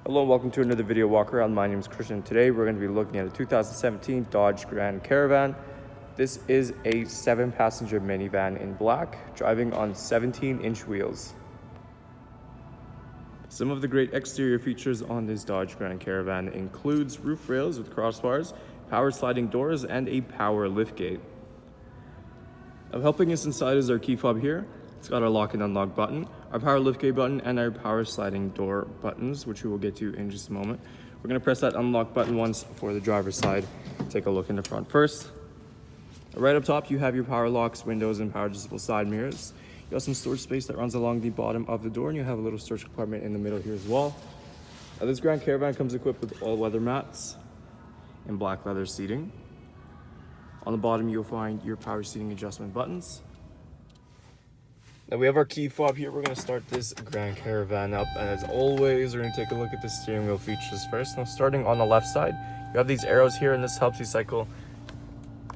Hello and welcome to another video walk around. My name is Christian. Today we're going to be looking at a 2017 Dodge Grand Caravan. This is a 7-passenger minivan in black, driving on 17-inch wheels. Some of the great exterior features on this Dodge Grand Caravan includes roof rails with crossbars, power sliding doors, and a power liftgate. Now, helping us inside is our key fob here. It's got our lock and unlock button, our power liftgate button, and our power sliding door buttons, which we will get to in just a moment. We're going to press that unlock button once for the driver's side. Take a look in the front first. Right up top, you have your power locks, windows, and power adjustable side mirrors. You have some storage space that runs along the bottom of the door, and you have a little storage compartment in the middle here as well. Now, this Grand Caravan comes equipped with all-weather mats and black leather seating. On the bottom, you'll find your power seating adjustment buttons. Now we have our key fob here. We're going to start this Grand Caravan up, and as always, we're going to take a look at the steering wheel features first. Now, starting on the left side, you have these arrows here, and this helps you cycle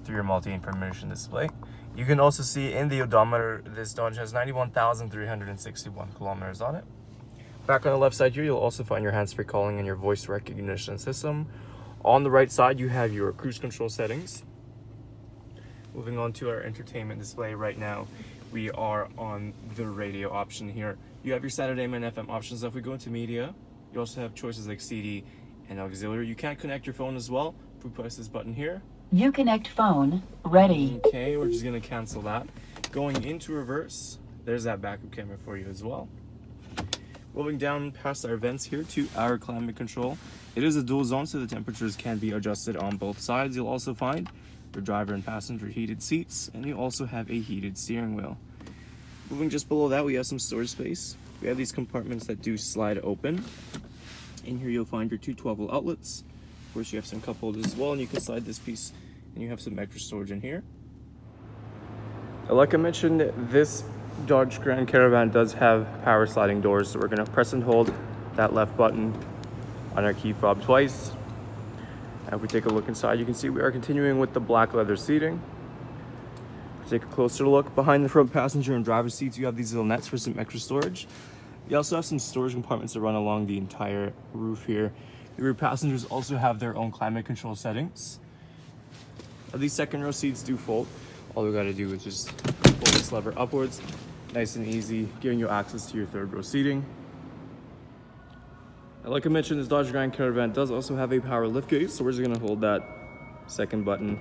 through your multi-information display. You can also see in the odometer, this Dodge has 91,361 kilometers on it. Back on the left side here, you'll also find your hands-free calling and your voice recognition system. On the right side, you have your cruise control settings. Moving on to our entertainment display right now, we are on the radio option here. You have your Saturday AM and FM options. If we go into media, you also have choices like CD and auxiliary. You can connect your phone as well. If we press this button here. You connect phone, ready. Okay, we're just gonna cancel that. Going into reverse, there's that backup camera for you as well. Moving down past our vents here to our climate control. It is a dual zone, so the temperatures can be adjusted on both sides. You'll also find your driver and passenger heated seats, and you also have a heated steering wheel. Moving just below that, we have some storage space. We have these compartments that do slide open. In here, you'll find your two 12-volt outlets. Of course, you have some cup holders as well, and you can slide this piece, and you have some extra storage in here. Like I mentioned, this Dodge Grand Caravan does have power sliding doors, so we're going to press and hold that left button on our key fob twice. If we take a look inside, you can see we are continuing with the black leather seating. Take a closer look behind the front passenger and driver seats. You have these little nets for some extra storage. You also have some storage compartments that run along the entire roof here. The rear passengers also have their own climate control settings. Now, these second row seats do fold. All we gotta do is just pull this lever upwards, nice and easy, giving you access to your third row seating. And like I mentioned, this Dodge Grand Caravan does also have a power liftgate, so we're just gonna hold that second button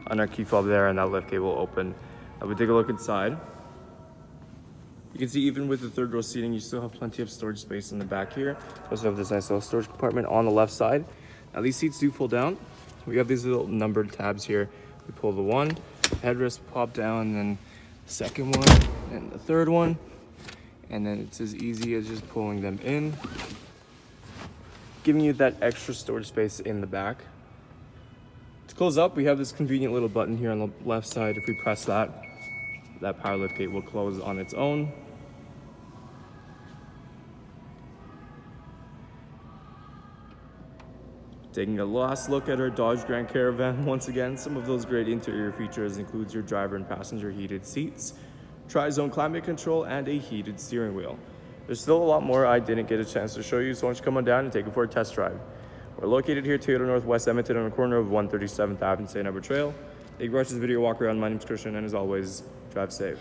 on our key fob there, and that liftgate will open. Now we take a look inside. You can see even with the third row seating, you still have plenty of storage space in the back here. We also have this nice little storage compartment on the left side. Now these seats do fold down. We have these little numbered tabs here. We pull the one, headrest pop down, and then the second one, and the third one. And then it's as easy as just pulling them in, giving you that extra storage space in the back. To close up, we have this convenient little button here on the left side. If we press that, that power liftgate will close on its own. Taking a last look at our Dodge Grand Caravan, once again, some of those great interior features includes your driver and passenger heated seats, tri-zone climate control, and a heated steering wheel. There's still a lot more I didn't get a chance to show you, so why don't you come on down and take it for a test drive. We're located here, Toyota Northwest Edmonton, on the corner of 137th Ave and St.Albert Trail. Thank you for watching this video walk around. My name is Christian, and as always, drive safe.